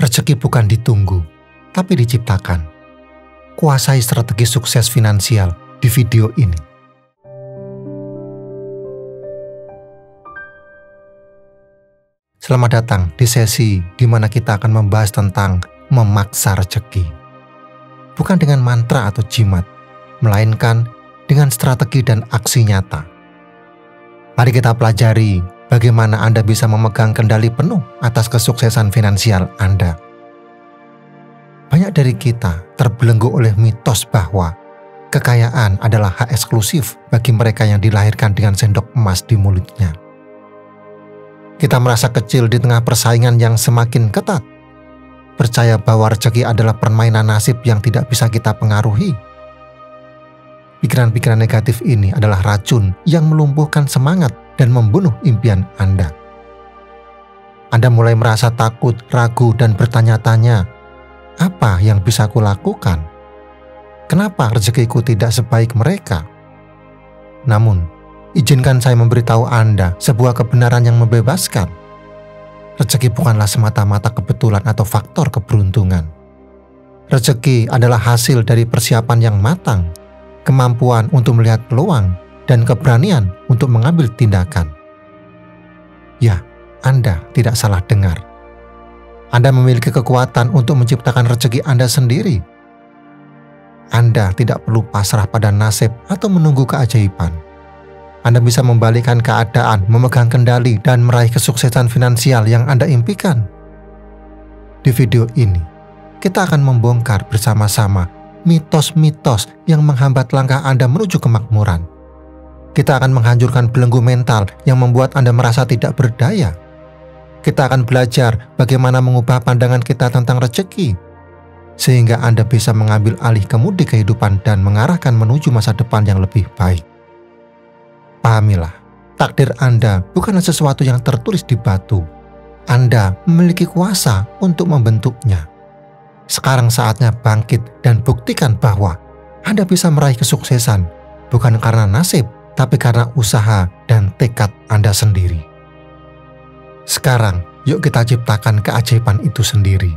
Rezeki bukan ditunggu, tapi diciptakan. Kuasai strategi sukses finansial di video ini. Selamat datang di sesi di mana kita akan membahas tentang memaksa rezeki. Bukan dengan mantra atau jimat, melainkan dengan strategi dan aksi nyata. Mari kita pelajari bagaimana Anda bisa memegang kendali penuh atas kesuksesan finansial Anda. Banyak dari kita terbelenggu oleh mitos bahwa kekayaan adalah hak eksklusif bagi mereka yang dilahirkan dengan sendok emas di mulutnya. Kita merasa kecil di tengah persaingan yang semakin ketat. Percaya bahwa rezeki adalah permainan nasib yang tidak bisa kita pengaruhi. Pikiran-pikiran negatif ini adalah racun yang melumpuhkan semangat dan membunuh impian Anda. Anda mulai merasa takut, ragu, dan bertanya-tanya, apa yang bisa kulakukan? Kenapa rezekiku tidak sebaik mereka? Namun, izinkan saya memberitahu Anda sebuah kebenaran yang membebaskan. Rezeki bukanlah semata-mata kebetulan atau faktor keberuntungan. Rezeki adalah hasil dari persiapan yang matang, kemampuan untuk melihat peluang, dan keberanian untuk mengambil tindakan. Ya, Anda tidak salah dengar. Anda memiliki kekuatan untuk menciptakan rezeki Anda sendiri. Anda tidak perlu pasrah pada nasib atau menunggu keajaiban. Anda bisa membalikkan keadaan, memegang kendali, dan meraih kesuksesan finansial yang Anda impikan. Di video ini, kita akan membongkar bersama-sama mitos-mitos yang menghambat langkah Anda menuju kemakmuran. Kita akan menghancurkan belenggu mental yang membuat Anda merasa tidak berdaya. Kita akan belajar bagaimana mengubah pandangan kita tentang rezeki, sehingga Anda bisa mengambil alih kemudi kehidupan dan mengarahkan menuju masa depan yang lebih baik. Pahamilah, takdir Anda bukanlah sesuatu yang tertulis di batu. Anda memiliki kuasa untuk membentuknya. Sekarang saatnya bangkit dan buktikan bahwa Anda bisa meraih kesuksesan, bukan karena nasib, tapi karena usaha dan tekad Anda sendiri. Sekarang, yuk kita ciptakan keajaiban itu sendiri.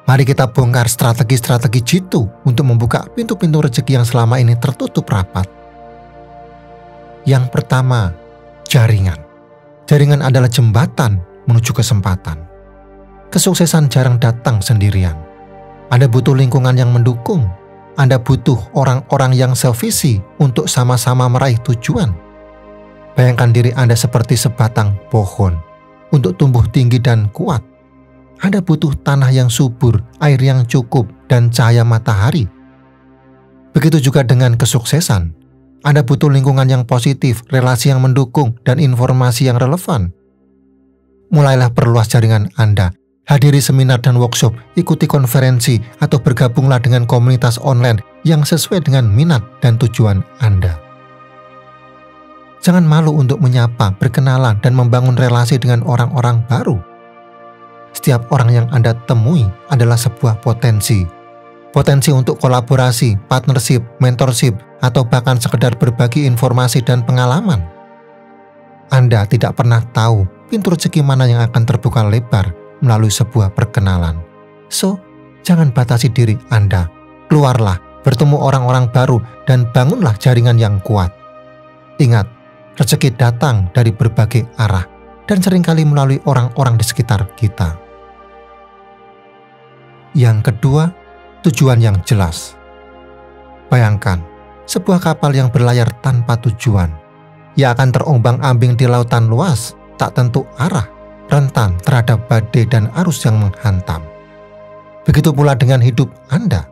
Mari kita bongkar strategi-strategi jitu untuk membuka pintu-pintu rezeki yang selama ini tertutup rapat. Yang pertama, jaringan. Jaringan adalah jembatan menuju kesempatan. Kesuksesan jarang datang sendirian. Anda butuh lingkungan yang mendukung. Anda butuh orang-orang yang sevisi untuk sama-sama meraih tujuan. Bayangkan diri Anda seperti sebatang pohon. Untuk tumbuh tinggi dan kuat, Anda butuh tanah yang subur, air yang cukup, dan cahaya matahari. Begitu juga dengan kesuksesan. Anda butuh lingkungan yang positif, relasi yang mendukung, dan informasi yang relevan. Mulailah perluas jaringan Anda. Hadiri seminar dan workshop, ikuti konferensi, atau bergabunglah dengan komunitas online yang sesuai dengan minat dan tujuan Anda. Jangan malu untuk menyapa, berkenalan, dan membangun relasi dengan orang-orang baru. Setiap orang yang Anda temui adalah sebuah potensi. Potensi untuk kolaborasi, partnership, mentorship, atau bahkan sekedar berbagi informasi dan pengalaman. Anda tidak pernah tahu pintu rezeki mana yang akan terbuka lebar melalui sebuah perkenalan. So, jangan batasi diri Anda. Keluarlah, bertemu orang-orang baru, dan bangunlah jaringan yang kuat. Ingat, rezeki datang dari berbagai arah dan seringkali melalui orang-orang di sekitar kita. Yang kedua, tujuan yang jelas. Bayangkan, sebuah kapal yang berlayar tanpa tujuan. Ia akan terombang-ambing di lautan luas, tak tentu arah, rentan terhadap badai dan arus yang menghantam. Begitu pula dengan hidup Anda.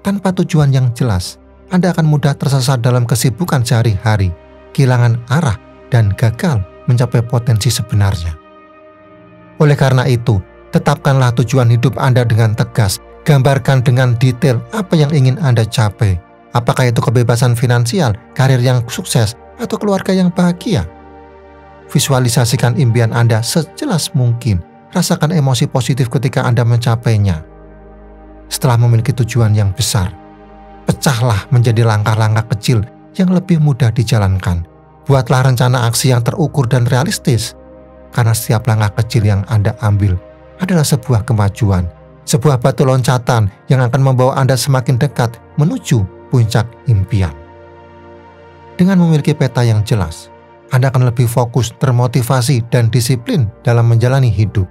Tanpa tujuan yang jelas, Anda akan mudah tersesat dalam kesibukan sehari-hari, kehilangan arah, dan gagal mencapai potensi sebenarnya. Oleh karena itu, tetapkanlah tujuan hidup Anda dengan tegas. Gambarkan dengan detail apa yang ingin Anda capai. Apakah itu kebebasan finansial, karir yang sukses, atau keluarga yang bahagia. Visualisasikan impian Anda sejelas mungkin. Rasakan emosi positif ketika Anda mencapainya. Setelah memiliki tujuan yang besar, pecahlah menjadi langkah-langkah kecil yang lebih mudah dijalankan. Buatlah rencana aksi yang terukur dan realistis, karena setiap langkah kecil yang Anda ambil adalah sebuah kemajuan sebuah batu loncatan yang akan membawa Anda semakin dekat menuju puncak impian. Dengan memiliki peta yang jelas, Anda akan lebih fokus, termotivasi, dan disiplin dalam menjalani hidup.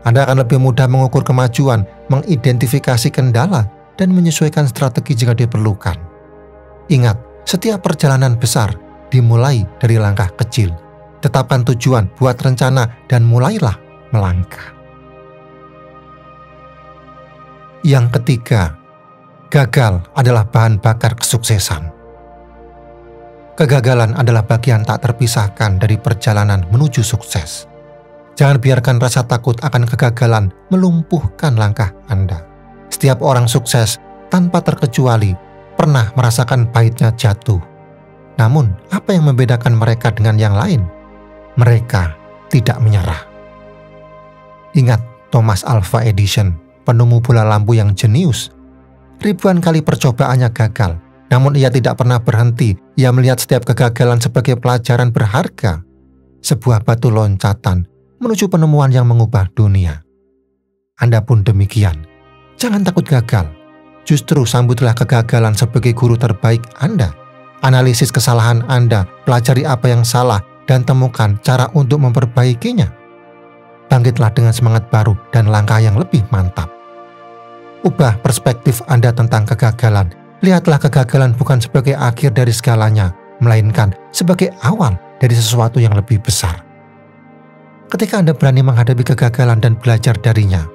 Anda akan lebih mudah mengukur kemajuan, mengidentifikasi kendala, dan menyesuaikan strategi jika diperlukan. Ingat, setiap perjalanan besar dimulai dari langkah kecil. Tetapkan tujuan, buat rencana, dan mulailah melangkah. Yang ketiga, gagal adalah bahan bakar kesuksesan. Kegagalan adalah bagian tak terpisahkan dari perjalanan menuju sukses. Jangan biarkan rasa takut akan kegagalan melumpuhkan langkah Anda. Setiap orang sukses, tanpa terkecuali, pernah merasakan pahitnya jatuh. Namun, apa yang membedakan mereka dengan yang lain? Mereka tidak menyerah. Ingat Thomas Alva Edison, penemu bola lampu yang jenius. Ribuan kali percobaannya gagal, namun ia tidak pernah berhenti. Ia melihat setiap kegagalan sebagai pelajaran berharga. Sebuah batu loncatan menuju penemuan yang mengubah dunia. Anda pun demikian. Jangan takut gagal. Justru sambutlah kegagalan sebagai guru terbaik Anda. Analisis kesalahan Anda, pelajari apa yang salah, dan temukan cara untuk memperbaikinya. Bangkitlah dengan semangat baru dan langkah yang lebih mantap. Ubah perspektif Anda tentang kegagalan. Lihatlah kegagalan bukan sebagai akhir dari segalanya, melainkan sebagai awal dari sesuatu yang lebih besar. Ketika Anda berani menghadapi kegagalan dan belajar darinya,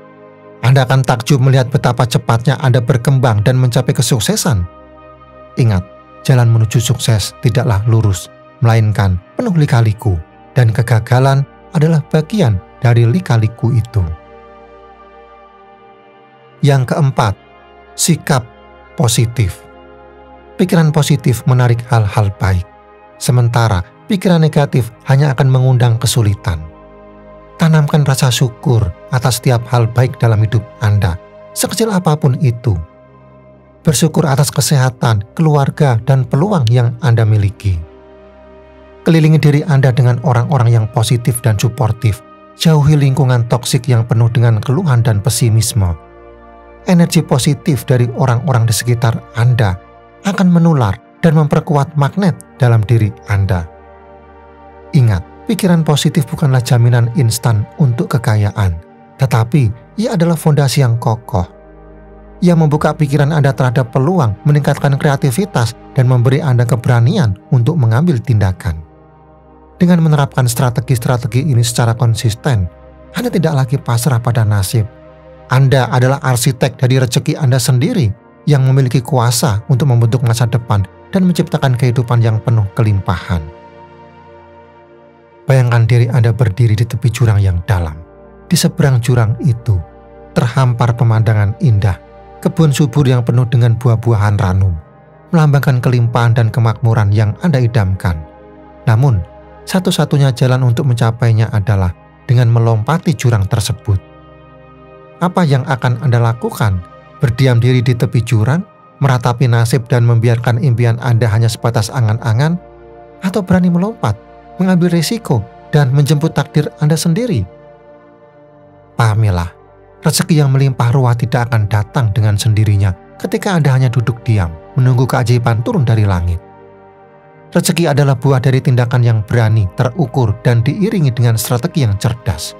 Anda akan takjub melihat betapa cepatnya Anda berkembang dan mencapai kesuksesan. Ingat, jalan menuju sukses tidaklah lurus, melainkan penuh lika-liku, dan kegagalan adalah bagian dari lika-liku itu. Yang keempat, sikap positif. Pikiran positif menarik hal-hal baik, sementara pikiran negatif hanya akan mengundang kesulitan. Tanamkan rasa syukur atas setiap hal baik dalam hidup Anda, sekecil apapun itu. Bersyukur atas kesehatan, keluarga, dan peluang yang Anda miliki. Kelilingi diri Anda dengan orang-orang yang positif dan suportif. Jauhi lingkungan toksik yang penuh dengan keluhan dan pesimisme. Energi positif dari orang-orang di sekitar Anda akan menular dan memperkuat magnet dalam diri Anda. Ingat, pikiran positif bukanlah jaminan instan untuk kekayaan, tetapi ia adalah fondasi yang kokoh. Ia membuka pikiran Anda terhadap peluang, meningkatkan kreativitas, dan memberi Anda keberanian untuk mengambil tindakan. Dengan menerapkan strategi-strategi ini secara konsisten, Anda tidak lagi pasrah pada nasib. Anda adalah arsitek dari rezeki Anda sendiri yang memiliki kuasa untuk membentuk masa depan dan menciptakan kehidupan yang penuh kelimpahan. Bayangkan diri Anda berdiri di tepi jurang yang dalam. Di seberang jurang itu, terhampar pemandangan indah, kebun subur yang penuh dengan buah-buahan ranum, melambangkan kelimpahan dan kemakmuran yang Anda idamkan. Namun, satu-satunya jalan untuk mencapainya adalah dengan melompati jurang tersebut. Apa yang akan Anda lakukan? Berdiam diri di tepi jurang, meratapi nasib dan membiarkan impian Anda hanya sebatas angan-angan? Atau berani melompat, mengambil risiko, dan menjemput takdir Anda sendiri? Pahamilah, rezeki yang melimpah ruah tidak akan datang dengan sendirinya ketika Anda hanya duduk diam, menunggu keajaiban turun dari langit. Rezeki adalah buah dari tindakan yang berani, terukur, dan diiringi dengan strategi yang cerdas.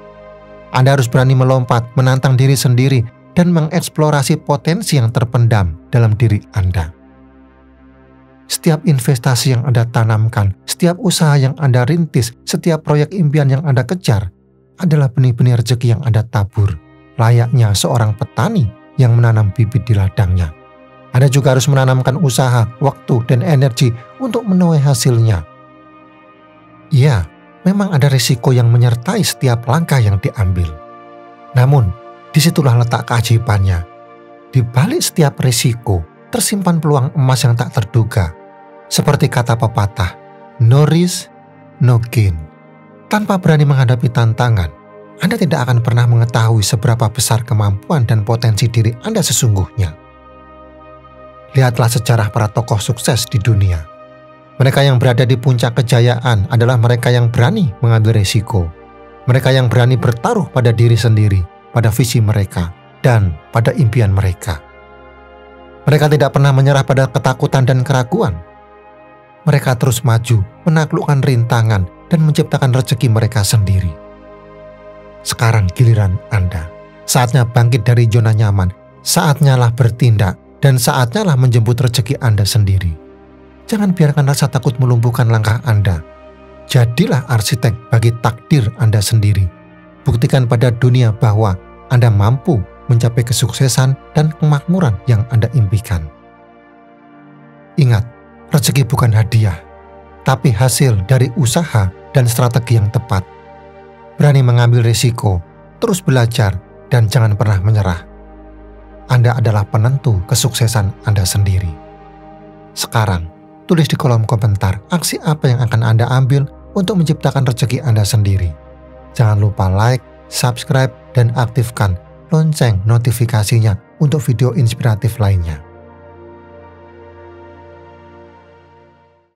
Anda harus berani melompat, menantang diri sendiri, dan mengeksplorasi potensi yang terpendam dalam diri Anda. Setiap investasi yang Anda tanamkan, setiap usaha yang Anda rintis, setiap proyek impian yang Anda kejar, adalah benih-benih rezeki yang Anda tabur, layaknya seorang petani yang menanam bibit di ladangnya. Anda juga harus menanamkan usaha, waktu, dan energi untuk menuai hasilnya. Ya, memang ada risiko yang menyertai setiap langkah yang diambil. Namun, disitulah letak keajaibannya. Di balik setiap risiko, tersimpan peluang emas yang tak terduga. Seperti kata pepatah, no risk, no gain. Tanpa berani menghadapi tantangan, Anda tidak akan pernah mengetahui seberapa besar kemampuan dan potensi diri Anda sesungguhnya. Lihatlah sejarah para tokoh sukses di dunia. Mereka yang berada di puncak kejayaan adalah mereka yang berani mengambil risiko. Mereka yang berani bertaruh pada diri sendiri, pada visi mereka, dan pada impian mereka. Mereka tidak pernah menyerah pada ketakutan dan keraguan. Mereka terus maju, menaklukkan rintangan, dan menciptakan rezeki mereka sendiri. Sekarang giliran Anda. Saatnya bangkit dari zona nyaman. Saatnya lah bertindak, dan saatnya lah menjemput rezeki Anda sendiri. Jangan biarkan rasa takut melumpuhkan langkah Anda. Jadilah arsitek bagi takdir Anda sendiri. Buktikan pada dunia bahwa Anda mampu mencapai kesuksesan dan kemakmuran yang Anda impikan. Ingat, rezeki bukan hadiah, tapi hasil dari usaha dan strategi yang tepat. Berani mengambil risiko, terus belajar, dan jangan pernah menyerah. Anda adalah penentu kesuksesan Anda sendiri. Sekarang, tulis di kolom komentar aksi apa yang akan Anda ambil untuk menciptakan rezeki Anda sendiri. Jangan lupa like, subscribe, dan aktifkan lonceng notifikasinya untuk video inspiratif lainnya.